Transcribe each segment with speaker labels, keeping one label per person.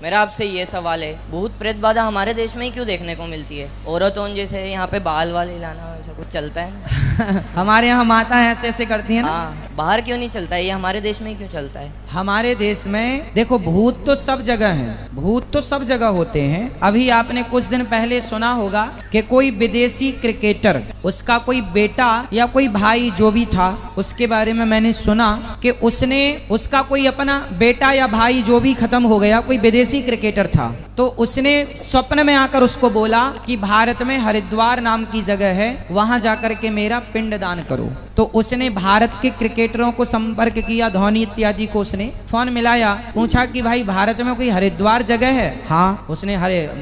Speaker 1: मेरा आपसे ये सवाल है, भूत प्रेत बाधा हमारे देश में ही क्यों देखने को मिलती है? औरतों जैसे यहाँ पे बाल वाल हिलाना ऐसा कुछ चलता है ना?
Speaker 2: हमारे यहाँ माता ऐसे ऐसे करती है ना।
Speaker 1: हाँ, बाहर क्यों नहीं चलता है? ये हमारे देश में ही क्यों चलता है?
Speaker 2: हमारे देश में देखो, भूत तो सब जगह हैं, भूत तो सब जगह होते हैं। अभी आपने कुछ दिन पहले सुना होगा कि कोई विदेशी क्रिकेटर, उसका कोई बेटा या कोई भाई जो भी था, उसके बारे में मैंने सुना कि उसका कोई अपना बेटा या भाई जो भी खत्म हो गया, कोई विदेशी क्रिकेटर था, तो उसने स्वप्न में आकर उसको बोला कि भारत में हरिद्वार नाम की जगह है, वहां जाकर के मेरा पिंडदान करो। तो उसने भारत के क्रिकेटरों को संपर्क किया, धोनी इत्यादि को उसने फोन मिलाया, पूछा कि भाई भारत में कोई हरिद्वार जगह है? हाँ, उसने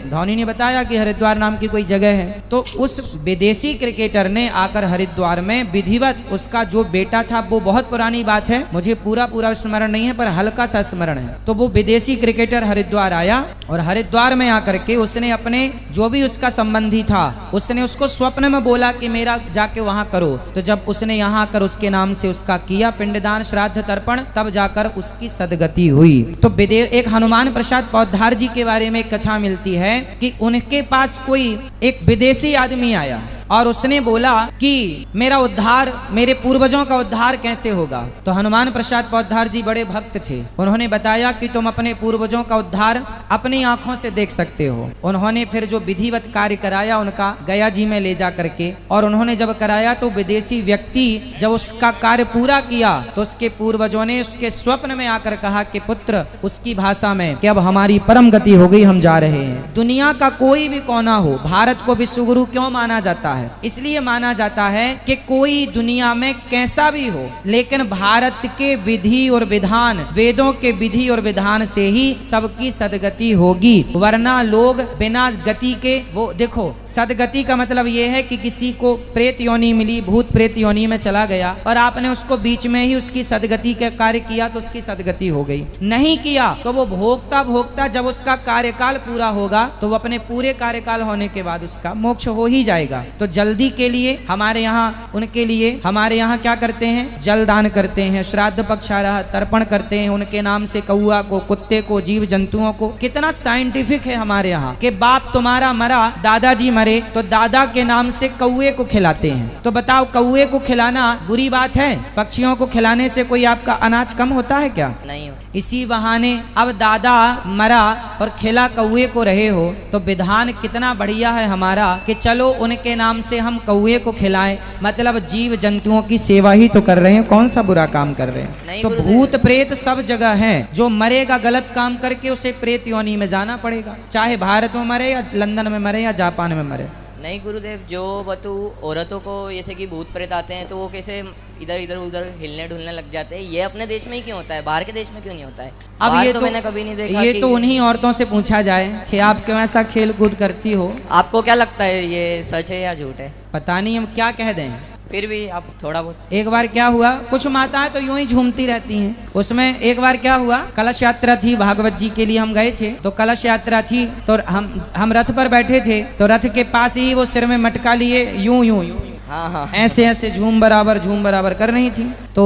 Speaker 2: धोनी ने बताया कि हरिद्वार नाम की कोई जगह है। तो उस विदेशी क्रिकेटर ने आकर हरिद्वार में विधिवत, उसका जो बेटा था, वो बहुत पुरानी बात है, मुझे पूरा स्मरण नहीं है पर हल्का सा स्मरण है, तो वो विदेशी क्रिकेटर हरिद्वार आया और हरिद्वार में आकर के उसने अपने जो भी उसका संबंधी था, उसने उसको स्वप्न में बोला कि मेरा जाके वहां करो। तो जब उसने यहाँ आकर उसके नाम से उसका किया पिंडदान, श्राद्ध, तर्पण, तब जाकर उसकी सदगति हुई। तो एक हनुमान प्रसाद पौद्धार जी के बारे में एक कथा मिलती है कि उनके पास कोई एक विदेशी आदमी आया और उसने बोला कि मेरा उद्धार, मेरे पूर्वजों का उद्धार कैसे होगा? तो हनुमान प्रसाद पौद्धार जी बड़े भक्त थे, उन्होंने बताया कि तुम अपने पूर्वजों का उद्धार अपनी आंखों से देख सकते हो। उन्होंने फिर जो विधिवत कार्य कराया उनका गया जी में ले जा करके, और उन्होंने जब कराया तो विदेशी व्यक्ति जब उसका कार्य पूरा किया तो उसके पूर्वजों ने उसके स्वप्न में आकर कहा कि पुत्र, उसकी भाषा में कि अब हमारी परम गति हो गई, हम जा रहे हैं। दुनिया का कोई भी कोना हो, भारत को विश्व गुरु क्यों माना जाता है? इसलिए माना जाता है कि कोई दुनिया में कैसा भी हो, लेकिन भारत के विधि और विधान, वेदों के विधि और विधान से ही सबकी सदगति होगी, वरना लोग बिना गति के, वो देखो, सदगति का मतलब ये है कि किसी को प्रेत योनि मिली, भूत प्रेत योनि में चला गया और आपने उसको बीच में ही उसकी सदगति का कार्य किया तो उसकी सदगति हो गई। नहीं किया तो वो भोगता जब उसका कार्यकाल पूरा होगा तो वो अपने पूरे कार्यकाल होने के बाद उसका मोक्ष हो ही जाएगा। तो जल्दी के लिए हमारे यहाँ, उनके लिए हमारे यहाँ क्या करते हैं? जल दान करते हैं, श्राद्ध पक्षाराह तर्पण करते हैं, उनके नाम से कौआ को, कुत्ते को, जीव जंतुओं को। कितना साइंटिफिक है हमारे यहाँ कि बाप तुम्हारा मरा, दादाजी मरे तो दादा के नाम से कौए को खिलाते हैं। तो बताओ, कौए को खिलाना बुरी बात है? पक्षियों को खिलाने से कोई आपका अनाज कम होता है क्या?
Speaker 1: नहीं।
Speaker 2: इसी बहाने अब दादा मरा और खिला कौए को रहे हो, तो विधान कितना बढ़िया है हमारा कि चलो उनके नाम से हम कौए को खिलाएं, मतलब जीव जंतुओं की सेवा ही तो कर रहे हैं, कौन सा बुरा काम कर रहे हैं? तो भूत प्रेत सब जगह है, जो मरेगा गलत काम करके उसे प्रेत योनि में जाना पड़ेगा, चाहे भारत में मरे या लंदन में मरे या जापान में मरे।
Speaker 1: नहीं गुरुदेव, जो बतू औरतों को जैसे कि भूत प्रेत आते हैं तो वो कैसे इधर उधर हिलने ढुलने लग जाते हैं, ये अपने देश में ही क्यों होता है, बाहर के देश में क्यों नहीं होता है?
Speaker 2: अब ये
Speaker 1: तो मैंने कभी नहीं देखा।
Speaker 2: ये तो उन्हीं औरतों से पूछा जाए कि आप क्यों ऐसा खेल कूद करती हो।
Speaker 1: आपको क्या लगता है, ये सच है या झूठ है?
Speaker 2: पता नहीं, हम क्या कह दें,
Speaker 1: फिर भी आप थोड़ा बहुत।
Speaker 2: एक बार क्या हुआ, कुछ माताएं तो यूं ही झूमती रहती हैं। उसमें एक बार क्या हुआ, कलश यात्रा थी, भागवत जी के लिए हम गए थे, तो कलश यात्रा थी तो हम रथ पर बैठे थे, तो रथ के पास ही वो सिर में मटका लिए यूं यूं
Speaker 1: हाँ
Speaker 2: ऐसे झूम बराबर कर रही थी। तो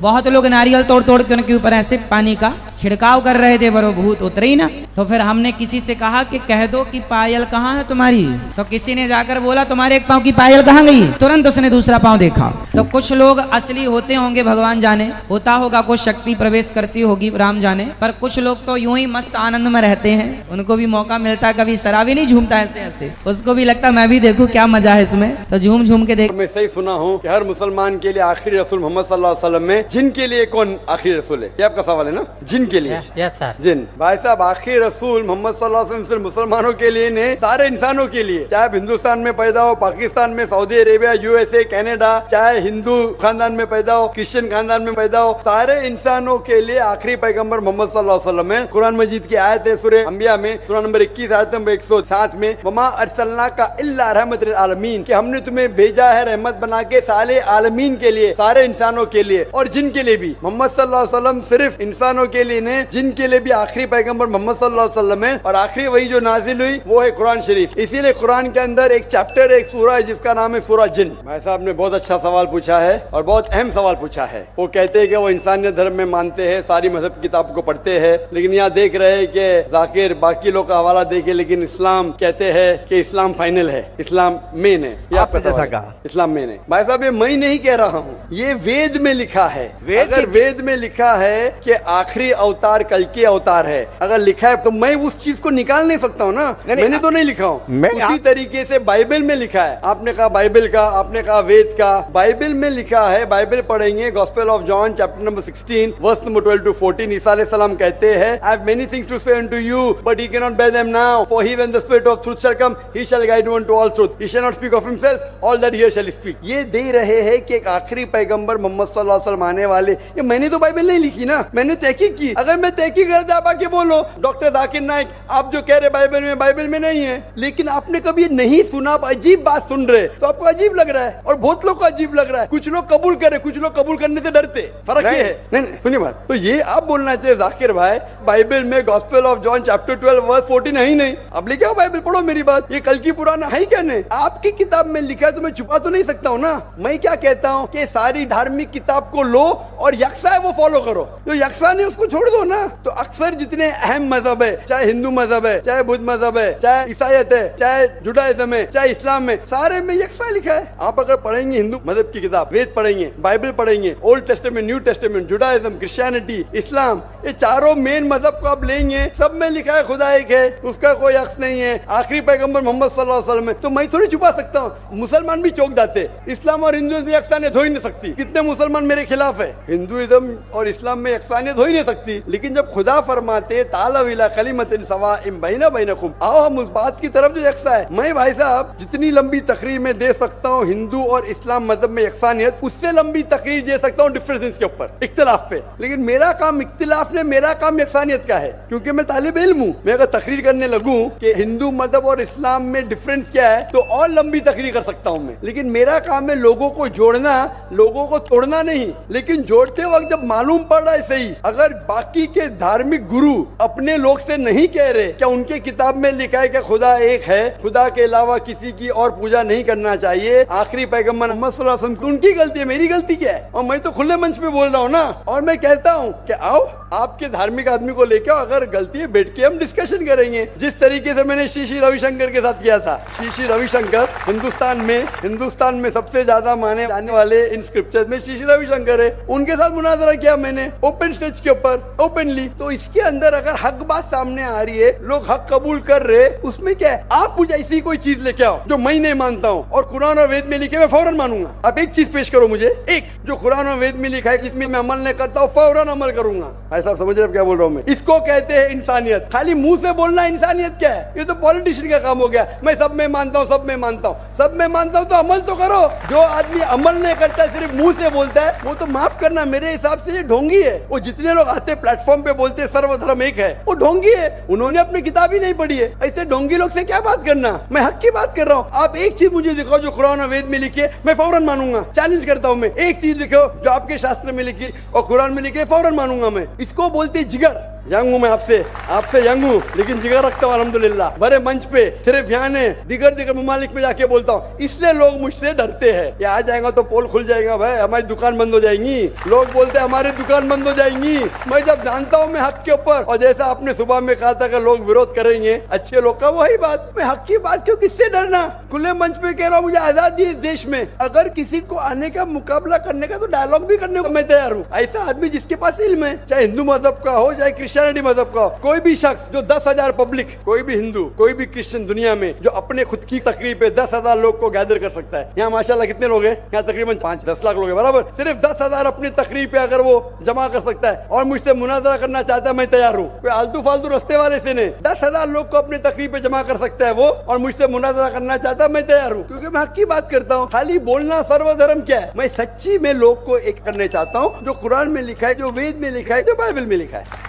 Speaker 2: बहुत लोग नारियल तोड़ के उनके ऊपर ऐसे पानी का छिड़काव कर रहे थे, पर वो भूत उतरे ही ना। तो फिर हमने किसी से कहा कि कह दो कि पायल कहाँ है तुम्हारी? तो किसी ने जाकर बोला तुम्हारे एक पाँव की पायल कहाँ गई? तुरंत उसने दूसरा पाँव देखा। तो कुछ लोग असली होते होंगे, भगवान जाने, होता होगा कुछ शक्ति प्रवेश करती होगी, राम जाने, पर कुछ लोग तो यूं ही मस्त आनंद में रहते हैं, उनको भी मौका मिलता, कभी शराबी नहीं झूमता ऐसे, उसको भी लगता मैं भी देखूं क्या मजा है इसमें, तो झूम के देख।
Speaker 3: मैं सही सुना हूँ कि हर मुसलमान के लिए आखिरी रसूल मोहम्मद सल्लल्लाहु अलैहि वसल्लम में जिन के लिए कौन आखिरी रसूल है? ये आपका सवाल है ना? जिन के लिए?
Speaker 4: Yes sir.
Speaker 3: जिन भाई साहब, आखिरी रसूल मोहम्मद सल्लल्लाहु अलैहि वसल्लम सिर्फ मुसलमानों के लिए नहीं, सारे इंसानों के लिए, चाहे हिंदुस्तान में पैदा हो, पाकिस्तान में, सऊदी अरेबिया, USA, कनाडा, चाहे हिंदू खानदान में पैदा हो, क्रिश्चियन खानदान में पैदा हो, सारे इंसानों के लिए आखिरी पैगम्बर मोहम्मद सल्लल्लाहु अलैहि वसल्लम है। कुरान मजीद की आयत है सूरह अंबिया में, सूरह नंबर 21 आयत नंबर 107 में, वमा अरसलनाका इल्ला रहमतल आलमीन, कि हमने तुम्हें भेजा है रहमत बना के सारे आलमीन के लिए, सारे इंसानों के लिए और जिन के लिए भी। मोहम्मद सल्लल्लाहु अलैहि वसल्लम सिर्फ इंसानों के लिए नहीं, जिन के लिए भी आखिरी पैगंबर मोहम्मद सल्लल्लाहु अलैहि वसल्लम है, और आखिरी वही जो नाजिल हुई वो है कुरान शरीफ। इसीलिए कुरान के अंदर एक चैप्टर, एक सूरा है जिसका नाम है सूरा जिन। भाई साहब ने बहुत अच्छा सवाल पूछा है और बहुत अहम सवाल पूछा है। वो कहते हैं कि वो इंसानियत धर्म में मानते हैं, सारी मजहब की किताब को पढ़ते हैं, लेकिन यहाँ देख रहे हैं कि जाकिर बाकी लोग का हवाला देखे, लेकिन इस्लाम कहते हैं कि इस्लाम फाइनल है, इस्लाम मेन है। ये आपने जैसा कहा, इस्लाम मेन है। भाई साहब ये मैं नहीं कह रहा हूँ, ये वेद में लिखा है। अगर वेद में लिखा है कि आखिरी अवतार कल के अवतार है, अगर लिखा है तो मैं उस चीज को निकाल नहीं सकता हूँ ना। मैंने तो नहीं लिखा हूँ, उसी तरीके से बाइबल में लिखा है। आपने कहा बाइबल का, आपने कहा वेद का, बाइबल में लिखा है। बाइबल पढ़ेंगे, gospel of John chapter number 16 verse number 12 to 14। ईसा अलैहि सलाम कहते हैं, I have many things to say unto you, but ye cannot bear them now. For he, when the Spirit of truth shall come, he shall guide you unto all truth. He shall not speak of himself, all that he shall speak. ये दे रहे हैं कि एक आखिरी पैगंबर मोहम्मद सल्लल्लाहु अलैहि वसल्लम आने वाले। ये मैंने तो बाइबल नहीं लिखी ना, मैंने तहकीक की। अगर मैं तहकीक करता आप आके बोलो डॉक्टर जाकिर नाइक आप जो कह रहे बाइबल में नहीं है, लेकिन आपने कभी नहीं सुना, आप अजीब बात सुन रहे तो आपको अजीब लग रहा है और बहुत लोग को अजीब लग रहा है। कुछ लोग कबूल करे, कुछ लोग कबूल करने से डरते। फर्क ये है। नहीं सुनिए बात, तो ये आप बोलना चाहिए जाकिर भाई, बाइबल में gospel of John chapter 12 verse 14 है ही नहीं। अब लेके आओ बाइबल, पढ़ो मेरी बात। ये कल की पुराना है क्या नहीं? आपकी किताब में लिखा है तो मैं छुपा तो नहीं सकता हूँ ना। मैं क्या कहता हूँ कि सारी धार्मिक किताब को लो और यकसा है वो फॉलो करो, जो यकसा नहीं उसको छोड़ दो ना। तो अक्सर जितने अहम मजहब है, चाहे हिंदू मजहब है, चाहे बुद्ध मजहब है, चाहे ईसाईयत है, चाहे जुडाइज्म है, चाहे इस्लाम में, सारे में यकसा लिखा है। आप अगर पढ़ेंगे हिंदू मजहब की किताब, वेद पढ़ेंगे, बाइबल पढ़ेंगे, Old Testament, New Testament, Judaism, Christianity, Islam, ये चारों मेन मजहब को आप लेंगे, सब में लिखा है खुदा एक है, उसका कोई अक्स नहीं है, आखिरी पैगंबर मोहम्मद सल्लल्लाहु अलैहि वसल्लम है। तो मैं थोड़ी छुपा सकता हूँ, मुसलमान भी चौंक जाते। इस्लाम और हिंदुइज्म में यकसानियत हो ही नहीं सकती। कितने मुसलमान मेरे खिलाफ है, हिंदुइज्म और इस्लाम में यकसानियत हो ही नहीं सकती। लेकिन जब खुदा फरमाते तालव इला कलिमतिन सवाइम बैना बैनकुम, आओ हम उस बात की तरफ जो यकसा है। मैं भाई साहब जितनी लंबी तकरीर में दे सकता हूँ हिंदू और इस्लाम मजहब में यकसानियत, उससे लंबी तकरीर दे सकता हूँ डिफरेंसेस के ऊपर, इख्तिलाफ पे। लेकिन मेरा काम इख्तिलाफ ने, मेरा काम यकसानियत का है, क्योंकि मैं तालिब इल्म हूँ। मैं अगर तकरीर करने लगूं कि हिंदू मजहब और इस्लाम में डिफरेंस क्या है तो और लंबी तकरीर कर सकता हूँ मैं। लेकिन मेरा काम है लोगों को जोड़ना, लोगों को तोड़ना नहीं। लेकिन जोड़ते वक्त जब मालूम पड़ रहा है सही, अगर बाकी के धार्मिक गुरु अपने लोग से नहीं कह रहे क्या उनके किताब में लिखा है कि खुदा एक है, खुदा के अलावा किसी की और पूजा नहीं करना चाहिए, आखिरी पैगंबर मोहम्मद सल्लल्लाहु अलैहि वसल्लम, उनकी गलती है, मेरी गलती क्या है? और मैं तो खुले मंच पे बोल रहा हूँ ना, और मैं कहता हूँ कि आओ आपके धार्मिक आदमी को लेकर, अगर गलती है बैठ के हम डिस्कशन करेंगे। जिस तरीके से मैंने श्री रविशंकर के साथ किया था। श्री रविशंकर हिंदुस्तान में सबसे ज्यादा माने जाने वाले इन स्क्रिप्चर्स में श्री रविशंकर है, उनके साथ मुनाजरा किया मैंने ओपन स्टेज के ऊपर, ओपनली। तो इसके अंदर अगर हक बात सामने आ रही है, लोग हक कबूल कर रहे, उसमें क्या है? आप मुझे ऐसी कोई चीज लेके आओ जो मैं नहीं मानता हूँ और कुरान और वेद में लिखे मैं फौरन मानूंगा। आप एक चीज पेश करो मुझे, एक जो कुरान और वेद में लिखा है जिसमें मैं अमल नहीं करता हूँ, फौरन अमल करूंगा। ऐसा समझ रहे क्या बोल रहा हूँ मैं? इसको कहते हैं इंसानियत। खाली मुंह से बोलना इंसानियत क्या है? ये तो पॉलिटिशियन का काम हो गया। मैं सब में मानता हूँ, सब में मानता हूँ, सब में मानता हूँ, तो अमल तो करो। जो आदमी अमल नहीं करता है, सिर्फ मुंह से बोलता है, वो तो माफ करना मेरे हिसाब से ये ढोंगी है। वो जितने लोग आते प्लेटफॉर्म पे बोलते सर्वधर्म एक है, वो ढोंगी है। उन्होंने अपनी किताब ही नहीं पढ़ी है। ऐसे ढोंगी लोग से क्या बात करना? मैं हक की बात कर रहा हूँ। आप एक चीज मुझे दिखाओ जो कुरान और वेद में लिखी है, मैं फौरन मानूंगा। चैलेंज करता हूँ मैं, एक चीज लिखो जो आपके शास्त्र में लिखी और कुरान में लिखी है, फौरन मानूंगा मैं। इसको बोलते जिगर। यंग हूँ मैं, आपसे यंग हूँ, लेकिन जिगर रखता हूँ अल्हम्दुलिल्लाह। बड़े मंच पे सिर्फ यहाँ ने दिगर ममालिक में जाके बोलता हूँ, इसलिए लोग मुझसे डरते हैं। ये आ जाएगा तो पोल खुल जाएगा भाई, हमारी दुकान बंद हो जाएंगी। लोग बोलते हैं हमारी दुकान बंद हो जाएंगी। मैं जब जानता हूँ मैं हक के ऊपर, और जैसा आपने सुबह में कहा था कि लोग विरोध करेंगे अच्छे लोग का, वही बात। मैं हक की बात क्यों, किससे डरना? खुले मंच पे कह रहा हूँ, मुझे आजादी है इस देश में। अगर किसी को आने का, मुकाबला करने का, तो डायलॉग भी करने को मैं तैयार हूँ। ऐसा आदमी जिसके पास इल्म है, चाहे हिंदू मजहब का हो, चाहे क्रिश्चियनिटी मजहब का, कोई भी शख्स जो 10,000 पब्लिक, कोई भी हिंदू, कोई भी क्रिश्चियन दुनिया में जो अपने खुद की तकरीर पे 10,000 लोग को गैदर कर सकता है। यहाँ माशाल्लाह कितने लोग हैं? यहाँ तकरीबन 5-10 लाख लोग हैं, बराबर। सिर्फ 10,000 अपनी तकरीर पे अगर वो जमा कर सकता है और मुझसे मुनाजरा करना चाहता है, मैं तैयार हूँ। कोई आलतू फालतू रस्ते वाले से नहीं, 10,000 लोग को अपनी तकरीर पे जमा कर सकता है वो, और मुझसे मुनाजरा करना चाहता है, मैं तैयार हूँ। क्योंकि मैं हक की बात करता हूँ। खाली बोलना सर्वधर्म क्या है? मैं सच्ची में लोग को एक करने चाहता हूँ, जो कुरान में लिखा है, जो वेद में लिखा है, जो बाइबल में लिखा है।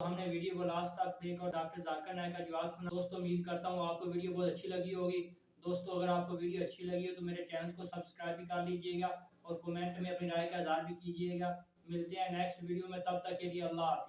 Speaker 4: हमने वीडियो को लास्ट तक देखा और डॉक्टर जाकिर नाइक का जवाब सुना। दोस्तों उम्मीद करता हूँ आपको वीडियो बहुत अच्छी लगी होगी। दोस्तों अगर आपको वीडियो अच्छी लगी हो तो मेरे चैनल को सब्सक्राइब भी कर लीजिएगा और कमेंट में अपनी राय का इज़हार भी कीजिएगा। मिलते हैं नेक्स्ट वीडियो में, तब तक के लिए अल्लाह हाफिज़।